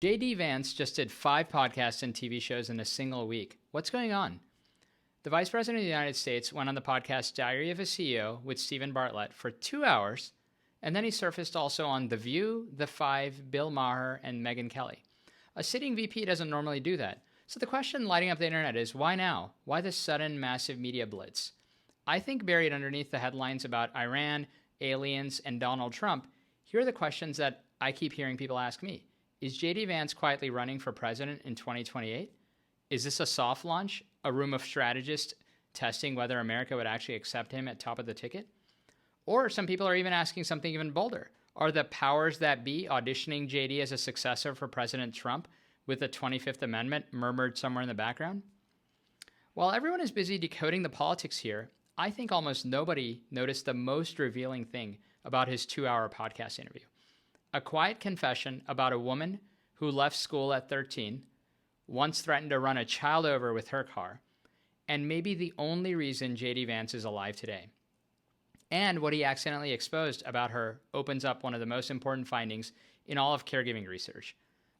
JD Vance just did 5 podcasts and TV shows in a single week. What's going on? The Vice President of the United States went on the podcast Diary of a CEO with Steven Bartlett for 2 hours, and then he surfaced also on The View, The Five, Bill Maher, and Megyn Kelly. A sitting VP doesn't normally do that. So the question lighting up the internet is, why now? Why this sudden massive media blitz? I think buried underneath the headlines about Iran, aliens, and Donald Trump, here are the questions that I keep hearing people ask me. Is JD Vance quietly running for president in 2028? Is this a soft launch, a room of strategists testing whether America would actually accept him at top of the ticket? Or some people are even asking something even bolder. Are the powers that be auditioning JD as a successor for President Trump with the 25th Amendment murmured somewhere in the background? While everyone is busy decoding the politics here, I think almost nobody noticed the most revealing thing about his 2-hour podcast interview. A quiet confession about a woman who left school at 13, once threatened to run a child over with her car, and maybe the only reason JD Vance is alive today. And what he accidentally exposed about her opens up one of the most important findings in all of caregiving research,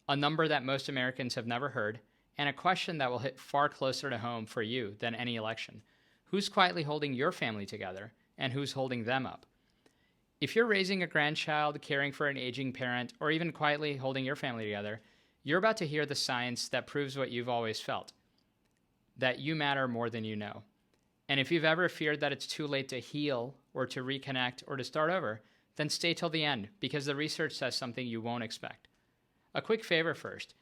a number that most Americans have never heard, and a question that will hit far closer to home for you than any election. Who's quietly holding your family together, and who's holding them up? If you're raising a grandchild, caring for an aging parent, or even quietly holding your family together, you're about to hear the science that proves what you've always felt, that you matter more than you know. And if you've ever feared that it's too late to heal or to reconnect or to start over, then stay till the end, because the research says something you won't expect. A quick favor first.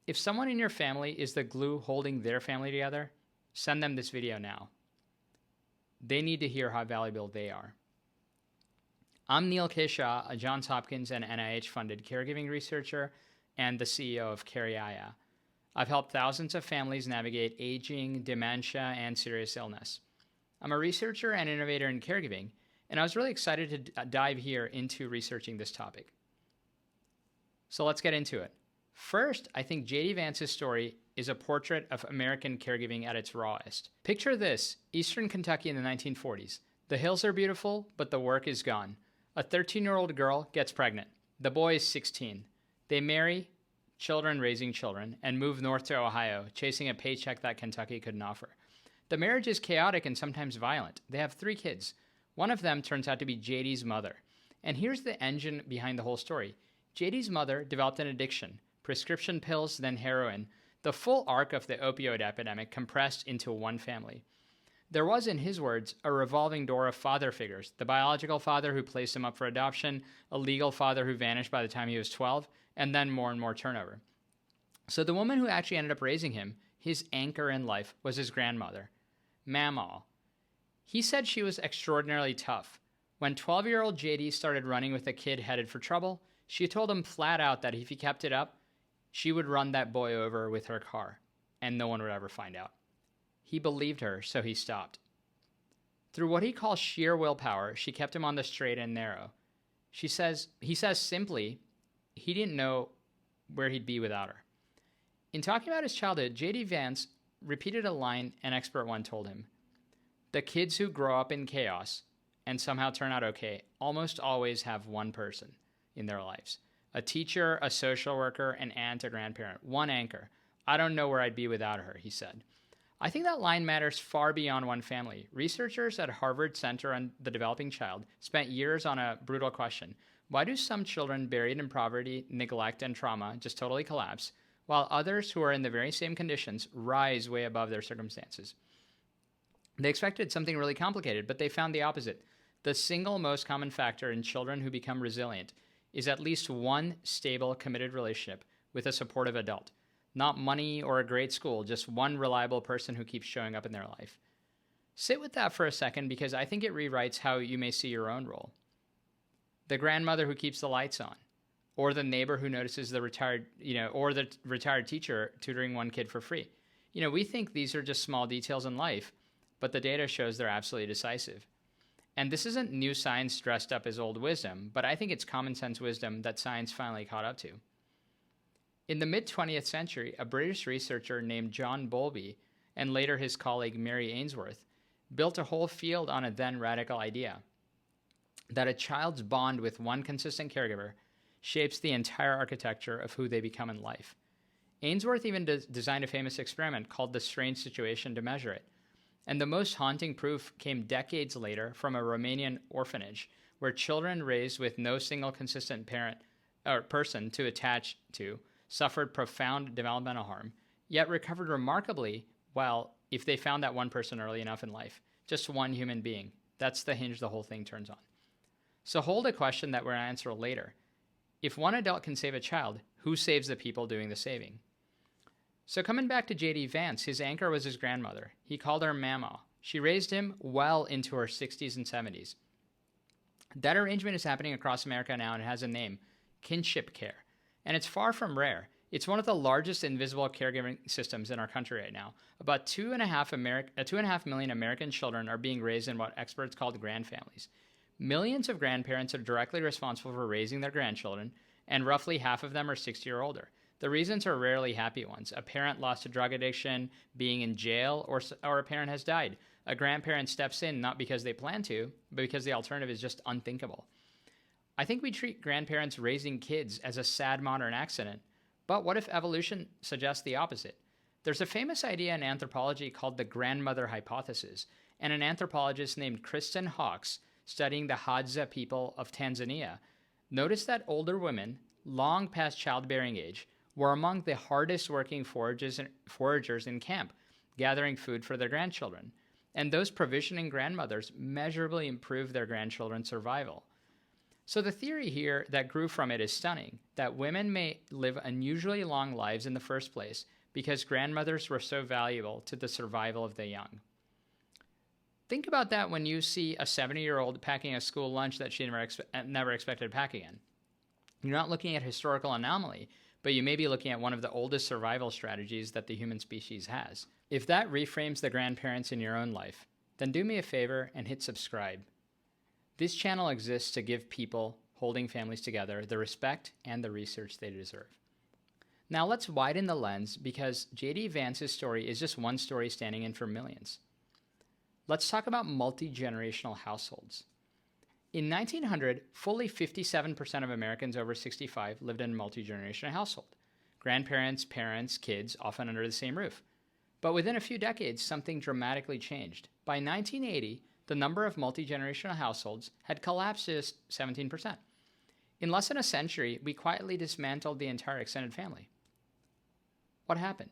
If someone in your family is the glue holding their family together, send them this video now. They need to hear how valuable they are. I'm Neal K, Shah, a Johns Hopkins and NIH-funded caregiving researcher and the CEO of CareYaya. I've helped thousands of families navigate aging, dementia, and serious illness. I'm a researcher and innovator in caregiving, and I was really excited to dive here into researching this topic. So let's get into it. First, I think JD Vance's story is a portrait of American caregiving at its rawest. Picture this: Eastern Kentucky in the 1940s. The hills are beautiful, but the work is gone. A 13-year-old girl gets pregnant. The boy is 16. They marry, children raising children, and move north to Ohio, chasing a paycheck that Kentucky couldn't offer. The marriage is chaotic and sometimes violent. They have 3 kids. One of them turns out to be JD's mother. And here's the engine behind the whole story. JD's mother developed an addiction, prescription pills, then heroin, the full arc of the opioid epidemic compressed into one family. There was, in his words, a revolving door of father figures: the biological father who placed him up for adoption, a legal father who vanished by the time he was 12, and then more and more turnover. So the woman who actually ended up raising him, his anchor in life, was his grandmother, Mamaw. He said she was extraordinarily tough. When 12-year-old JD started running with a kid headed for trouble, she told him flat out that if he kept it up, she would run that boy over with her car, and no one would ever find out. He believed her, so he stopped. Through what he calls sheer willpower, she kept him on the straight and narrow. He says simply, he didn't know where he'd be without her. In talking about his childhood, JD Vance repeated a line an expert one told him: "The kids who grow up in chaos and somehow turn out okay almost always have one person in their lives. A teacher, a social worker, an aunt, a grandparent. One anchor. I don't know where I'd be without her," he said. I think that line matters far beyond one family. Researchers at Harvard Center on the Developing Child spent years on a brutal question. Why do some children buried in poverty, neglect, and trauma just totally collapse, while others who are in the very same conditions rise way above their circumstances? They expected something really complicated, but they found the opposite. The single most common factor in children who become resilient is at least one stable, committed relationship with a supportive adult. Not money or a great school, just one reliable person who keeps showing up in their life. Sit with that for a second, because I think it rewrites how you may see your own role. The grandmother who keeps the lights on, or the neighbor who notices the retired teacher tutoring one kid for free. We think these are just small details in life, but the data shows they're absolutely decisive. And this isn't new science dressed up as old wisdom, but I think it's common sense wisdom that science finally caught up to. In the mid-20th century, a British researcher named John Bowlby, and later his colleague Mary Ainsworth, built a whole field on a then radical idea: that a child's bond with one consistent caregiver shapes the entire architecture of who they become in life. Ainsworth even designed a famous experiment called the strange situation to measure it. And the most haunting proof came decades later from a Romanian orphanage where children raised with no single consistent parent or person to attach to suffered profound developmental harm, yet recovered remarkably well if they found that one person early enough in life. Just one human being. That's the hinge the whole thing turns on. So hold a question that we'll answer later. If one adult can save a child, who saves the people doing the saving? So coming back to JD Vance, his anchor was his grandmother. He called her Mamaw. She raised him well into her 60s and 70s. That arrangement is happening across America now and it has a name, Kinship care. And it's far from rare. It's one of the largest invisible caregiving systems in our country right now. About 2.5 million American children are being raised in what experts call grandfamilies. Millions of grandparents are directly responsible for raising their grandchildren, and roughly half of them are 60 or older. The reasons are rarely happy ones. A parent lost to drug addiction, being in jail, or a parent has died. A grandparent steps in not because they plan to, but because the alternative is just unthinkable. I think we treat grandparents raising kids as a sad modern accident, but what if evolution suggests the opposite? There's a famous idea in anthropology called the grandmother hypothesis, and an anthropologist named Kristen Hawkes, studying the Hadza people of Tanzania, noticed that older women, long past childbearing age, were among the hardest working foragers in camp, gathering food for their grandchildren. And those provisioning grandmothers measurably improved their grandchildren's survival. So the theory here that grew from it is stunning, that women may live unusually long lives in the first place because grandmothers were so valuable to the survival of the young. Think about that when you see a 70-year-old packing a school lunch that she never expected to pack again. You're not looking at historical anomaly, but you may be looking at one of the oldest survival strategies that the human species has. If that reframes the grandparents in your own life, then do me a favor and hit subscribe. This channel exists to give people holding families together the respect and the research they deserve. Now let's widen the lens because JD Vance's story is just one story standing in for millions. Let's talk about multi-generational households. In 1900, fully 57% of Americans over 65 lived in a multi-generational household. Grandparents, parents, kids, often under the same roof. But within a few decades, something dramatically changed. By 1980, the number of multi-generational households had collapsed to 17%. In less than a century, we quietly dismantled the entire extended family. What happened?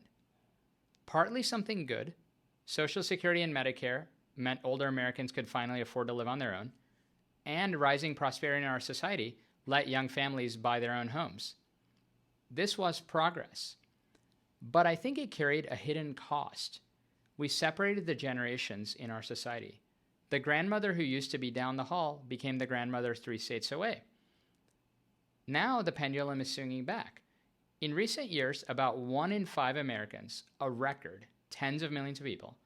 Partly something good. Social Security and Medicare meant older Americans could finally afford to live on their own, and rising prosperity in our society let young families buy their own homes. This was progress, but I think it carried a hidden cost. We separated the generations in our society. The grandmother who used to be down the hall became the grandmother 3 states away. Now the pendulum is swinging back. In recent years, about 1 in 5 Americans, a record, tens of millions of people,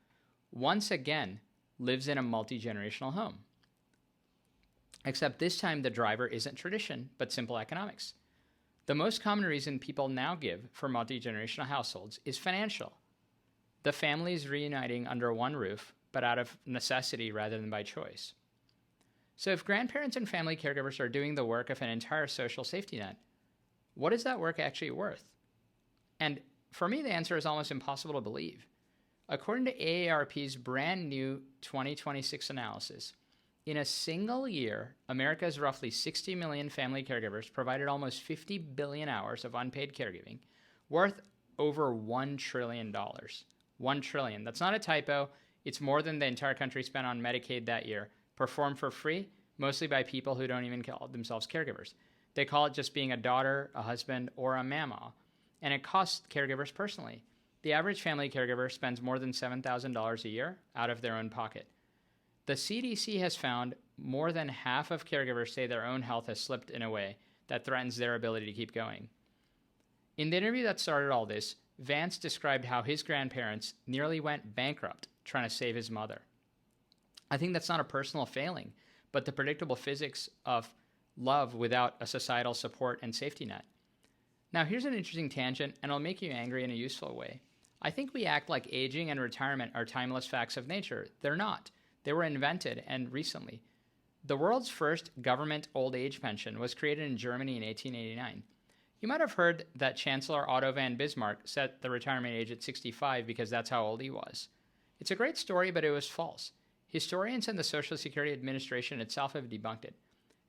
once again lives in a multi-generational home. Except this time the driver isn't tradition, but simple economics. The most common reason people now give for multi-generational households is financial. The family is reuniting under one roof, but out of necessity rather than by choice. So if grandparents and family caregivers are doing the work of an entire social safety net, what is that work actually worth? And for me, the answer is almost impossible to believe. According to AARP's brand new 2026 analysis, in a single year, America's roughly 60 million family caregivers provided almost 50 billion hours of unpaid caregiving, worth over $1 trillion. $1 trillion. That's not a typo. It's more than the entire country spent on Medicaid that year, performed for free, mostly by people who don't even call themselves caregivers. They call it just being a daughter, a husband, or a mamaw, and it costs caregivers personally. The average family caregiver spends more than $7,000 a year out of their own pocket. The CDC has found more than half of caregivers say their own health has slipped in a way that threatens their ability to keep going. In the interview that started all this, Vance described how his grandparents nearly went bankrupt trying to save his mother. I think that's not a personal failing, but the predictable physics of love without a societal support and safety net. Now, here's an interesting tangent, and it'll make you angry in a useful way. I think we act like aging and retirement are timeless facts of nature. They're not. They were invented, and recently. The world's first government old age pension was created in Germany in 1889. You might have heard that Chancellor Otto von Bismarck set the retirement age at 65 because that's how old he was. It's a great story, but it was false. Historians and the Social Security Administration itself have debunked it.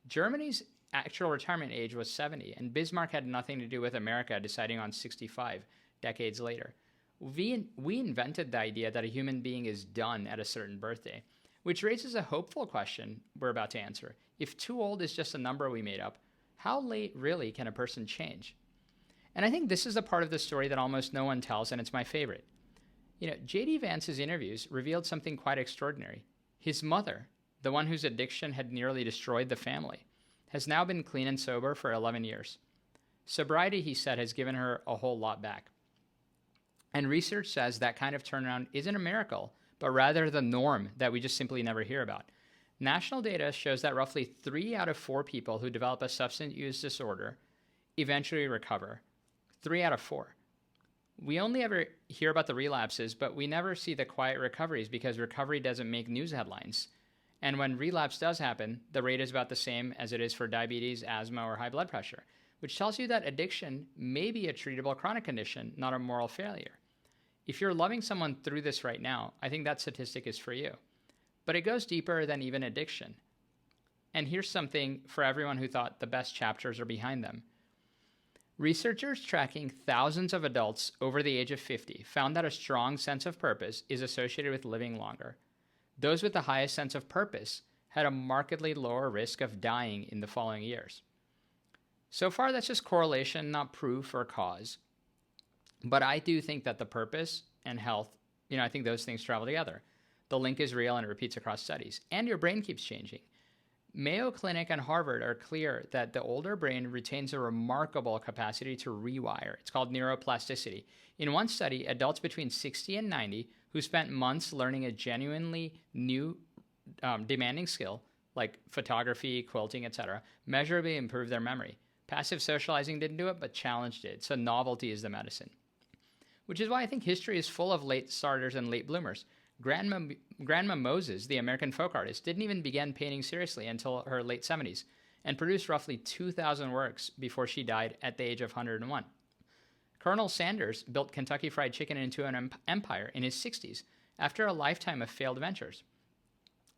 Germany's actual retirement age was 70, and Bismarck had nothing to do with America deciding on 65 decades later. We invented the idea that a human being is done at a certain birthday, which raises a hopeful question we're about to answer. If too old is just a number we made up, how late really can a person change? And I think this is a part of the story that almost no one tells, and it's my favorite. JD Vance's interviews revealed something quite extraordinary. His mother, the one whose addiction had nearly destroyed the family, has now been clean and sober for 11 years. Sobriety, he said, has given her a whole lot back. And research says that kind of turnaround isn't a miracle, but rather the norm that we just simply never hear about. National data shows that roughly 3 out of 4 people who develop a substance use disorder eventually recover. 3 out of 4. We only ever hear about the relapses, but we never see the quiet recoveries because recovery doesn't make news headlines. And when relapse does happen, the rate is about the same as it is for diabetes, asthma, or high blood pressure, which tells you that addiction may be a treatable chronic condition, not a moral failure. If you're loving someone through this right now, I think that statistic is for you. But it goes deeper than even addiction. And here's something for everyone who thought the best chapters are behind them. Researchers tracking thousands of adults over the age of 50 found that a strong sense of purpose is associated with living longer. Those with the highest sense of purpose had a markedly lower risk of dying in the following years. So far, that's just correlation, not proof or cause. But I do think that the purpose and health, I think those things travel together. The link is real and it repeats across studies. And your brain keeps changing. Mayo Clinic and Harvard are clear that the older brain retains a remarkable capacity to rewire. It's called neuroplasticity. In one study, adults between 60 and 90 who spent months learning a genuinely new demanding skill, like photography, quilting, etc., measurably improved their memory. Passive socializing didn't do it, but challenged it. So novelty is the medicine. Which is why I think history is full of late starters and late bloomers. Grandma Moses, the American folk artist, didn't even begin painting seriously until her late 70s and produced roughly 2,000 works before she died at the age of 101. Colonel Sanders built Kentucky Fried Chicken into an empire in his 60s after a lifetime of failed ventures.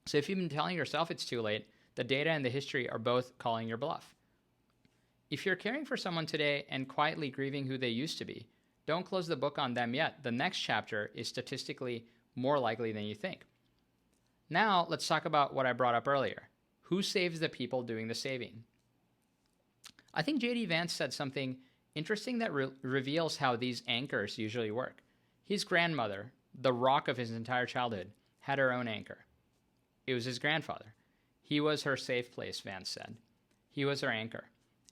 So if you've been telling yourself it's too late, the data and the history are both calling your bluff. If you're caring for someone today and quietly grieving who they used to be, don't close the book on them yet. The next chapter is statistically more likely than you think. Now, let's talk about what I brought up earlier. Who saves the people doing the saving? I think JD Vance said something interesting that reveals how these anchors usually work. His grandmother, the rock of his entire childhood, had her own anchor. It was his grandfather. He was her safe place, Vance said. He was her anchor.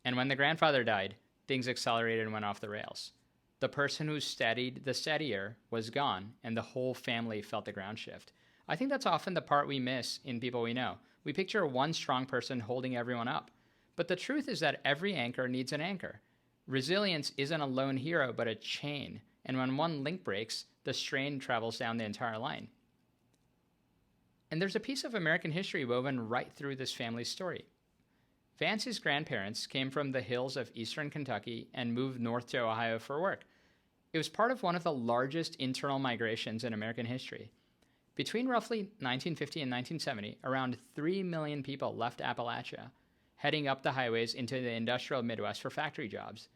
And when the grandfather died, things accelerated and went off the rails. The person who steadied the steadier was gone, and the whole family felt the ground shift. I think that's often the part we miss in people we know. We picture one strong person holding everyone up. But the truth is that every anchor needs an anchor. Resilience isn't a lone hero, but a chain. And when one link breaks, the strain travels down the entire line. And there's a piece of American history woven right through this family's story. Vance's grandparents came from the hills of eastern Kentucky and moved north to Ohio for work. It was part of one of the largest internal migrations in American history. Between roughly 1950 and 1970, around 3 million people left Appalachia, heading up the highways into the industrial Midwest for factory jobs.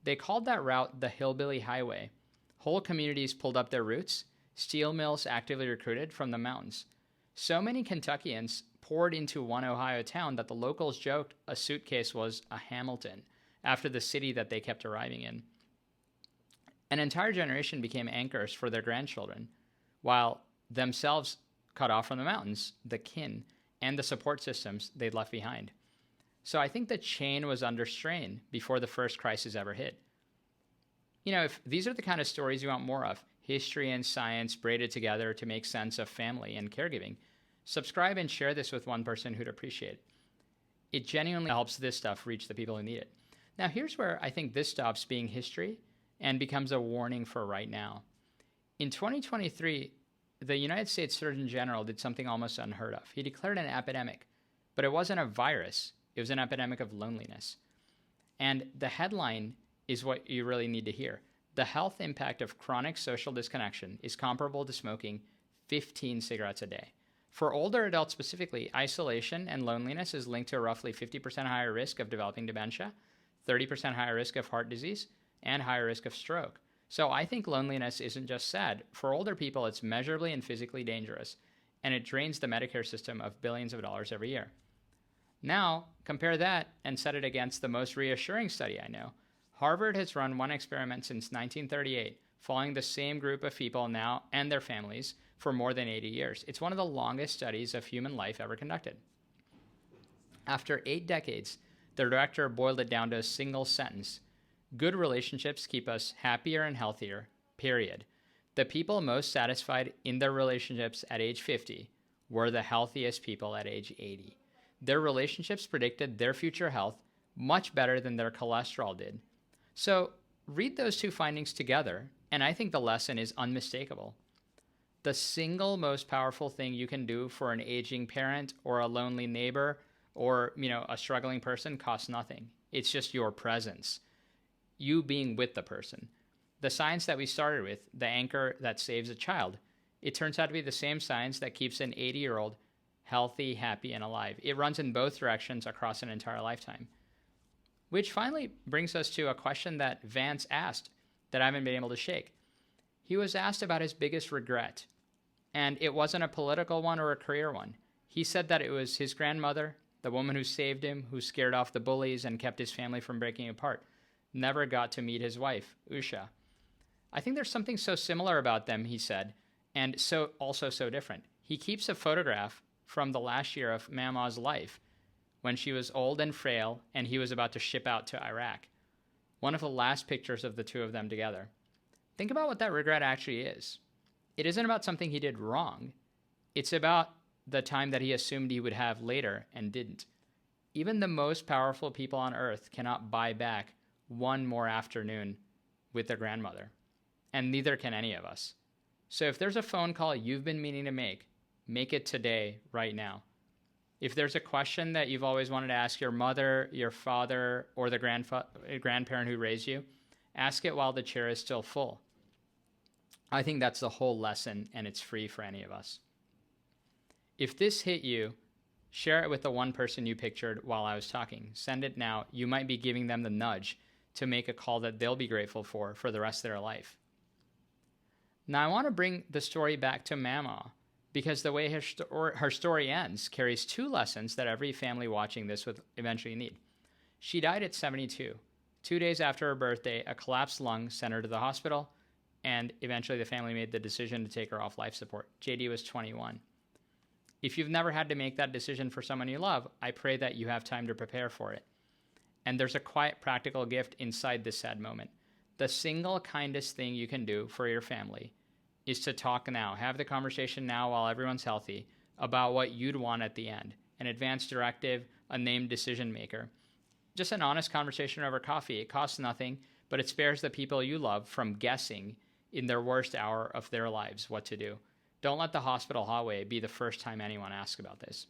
They called that route the Hillbilly Highway. Whole communities pulled up their roots, steel mills actively recruited from the mountains. So many Kentuckians poured into one Ohio town that the locals joked a suitcase was a Hamilton after the city that they kept arriving in. An entire generation became anchors for their grandchildren, while themselves cut off from the mountains, the kin, and the support systems they'd left behind. So I think the chain was under strain before the first crisis ever hit. If these are the kind of stories you want more of, history and science braided together to make sense of family and caregiving, subscribe and share this with one person who'd appreciate it. It genuinely helps this stuff reach the people who need it. Now, here's where I think this stops being history and becomes a warning for right now. In 2023, the United States Surgeon General did something almost unheard of. He declared an epidemic. But it wasn't a virus. It was an epidemic of loneliness. And the headline is what you really need to hear. The health impact of chronic social disconnection is comparable to smoking 15 cigarettes a day. For older adults specifically, isolation and loneliness is linked to a roughly 50% higher risk of developing dementia, 30% higher risk of heart disease, and higher risk of stroke. So I think loneliness isn't just sad. For older people, it's measurably and physically dangerous, and it drains the Medicare system of billions of dollars every year. Now, compare that and set it against the most reassuring study I know. Harvard has run one experiment since 1938, following the same group of people now and their families for more than 80 years. It's one of the longest studies of human life ever conducted. After 8 decades, the director boiled it down to a single sentence. Good relationships keep us happier and healthier, period. The people most satisfied in their relationships at age 50 were the healthiest people at age 80. Their relationships predicted their future health much better than their cholesterol did. So read those two findings together, and I think the lesson is unmistakable. The single most powerful thing you can do for an aging parent or a lonely neighbor or, a struggling person costs nothing. It's just your presence, you being with the person. The science that we started with, the anchor that saves a child, it turns out to be the same science that keeps an 80-year-old healthy, happy, and alive. It runs in both directions across an entire lifetime. Which finally brings us to a question that Vance asked that I haven't been able to shake. He was asked about his biggest regret, and it wasn't a political one or a career one. He said that it was his grandmother, the woman who saved him, who scared off the bullies and kept his family from breaking apart, never got to meet his wife, Usha. I think there's something so similar about them, he said, and so different. He keeps a photograph from the last year of Mamaw's life, when she was old and frail and he was about to ship out to Iraq. One of the last pictures of the two of them together. Think about what that regret actually is. It isn't about something he did wrong. It's about the time that he assumed he would have later and didn't. Even the most powerful people on earth cannot buy back one more afternoon with their grandmother, and neither can any of us. So if there's a phone call you've been meaning to make it today, right now. If there's a question that you've always wanted to ask your mother, your father, or the grandparent who raised you, ask it while the chair is still full. I think that's the whole lesson, and it's free for any of us. If this hit you, share it with the one person you pictured while I was talking. Send it now. You might be giving them the nudge to make a call that they'll be grateful for the rest of their life. Now, I want to bring the story back to Mamaw, because the way her story ends carries 2 lessons that every family watching this would eventually need. She died at 72. 2 days after her birthday, a collapsed lung sent her to the hospital, and eventually the family made the decision to take her off life support. JD was 21. If you've never had to make that decision for someone you love, I pray that you have time to prepare for it. And there's a quiet, practical gift inside this sad moment. The single kindest thing you can do for your family is to talk now. Have the conversation now while everyone's healthy about what you'd want at the end. An advanced directive, a named decision maker. Just an honest conversation over coffee. It costs nothing, but it spares the people you love from guessing in their worst hour of their lives what to do. Don't let the hospital hallway be the first time anyone asks about this.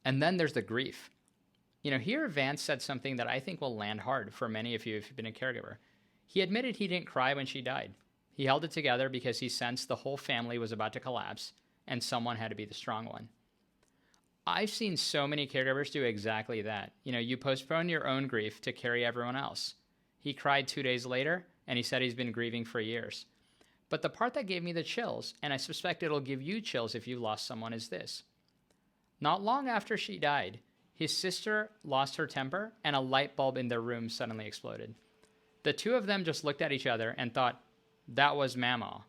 And then there's the grief. Here Vance said something that I think will land hard for many of you if you've been a caregiver. He admitted he didn't cry when she died. He held it together because he sensed the whole family was about to collapse and someone had to be the strong one. I've seen so many caregivers do exactly that. You postpone your own grief to carry everyone else. He cried 2 days later, and he said he's been grieving for years. But the part that gave me the chills, and I suspect it'll give you chills if you lost someone, is this. Not long after she died, his sister lost her temper, and a light bulb in their room suddenly exploded. The two of them just looked at each other and thought, that was Mamaw.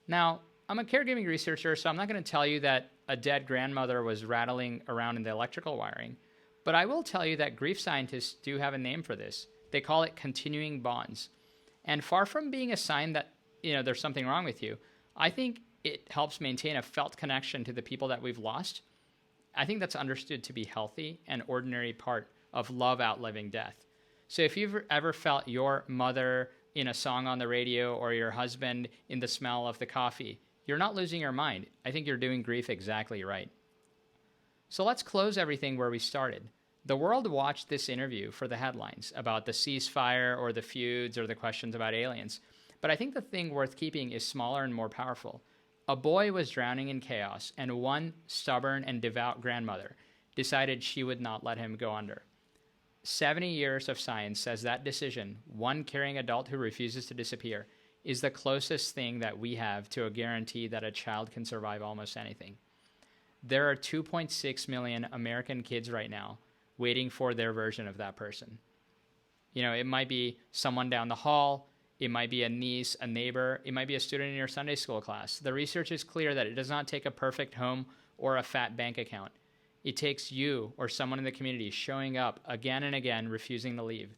Now, I'm a caregiving researcher, so I'm not going to tell you that a dead grandmother was rattling around in the electrical wiring, but I will tell you that grief scientists do have a name for this. They call it continuing bonds. And far from being a sign that, there's something wrong with you, I think it helps maintain a felt connection to the people that we've lost. I think that's understood to be healthy and ordinary part of love outliving death. So if you've ever felt your mother in a song on the radio or your husband in the smell of the coffee, you're not losing your mind. I think you're doing grief exactly right. So let's close everything where we started. The world watched this interview for the headlines about the ceasefire or the feuds or the questions about aliens. But I think the thing worth keeping is smaller and more powerful. A boy was drowning in chaos, and one stubborn and devout grandmother decided she would not let him go under. 70 years of science says that decision, one caring adult who refuses to disappear, is the closest thing that we have to a guarantee that a child can survive almost anything. There are 2.6 million American kids right now waiting for their version of that person. You know, it might be someone down the hall, it might be a niece, a neighbor, it might be a student in your Sunday school class. The research is clear that it does not take a perfect home or a fat bank account. It takes you or someone in the community showing up again and again, refusing to leave.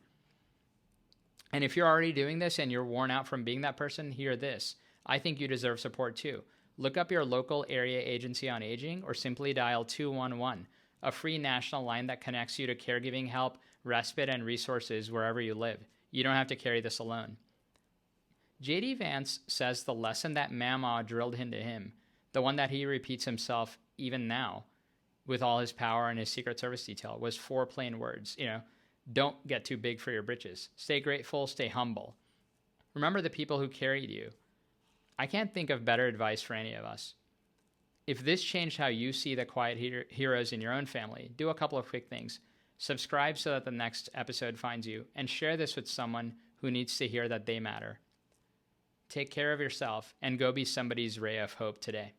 And if you're already doing this and you're worn out from being that person, hear this. I think you deserve support too. Look up your local area agency on aging or simply dial 211, a free national line that connects you to caregiving help, respite, and resources wherever you live. You don't have to carry this alone. JD Vance says the lesson that Mamaw drilled into him, the one that he repeats himself even now with all his power and his Secret Service detail, was 4 plain words. Don't get too big for your britches. Stay grateful, stay humble. Remember the people who carried you. I can't think of better advice for any of us. If this changed how you see the quiet heroes in your own family, do a couple of quick things. Subscribe so that the next episode finds you, and share this with someone who needs to hear that they matter. Take care of yourself and go be somebody's ray of hope today.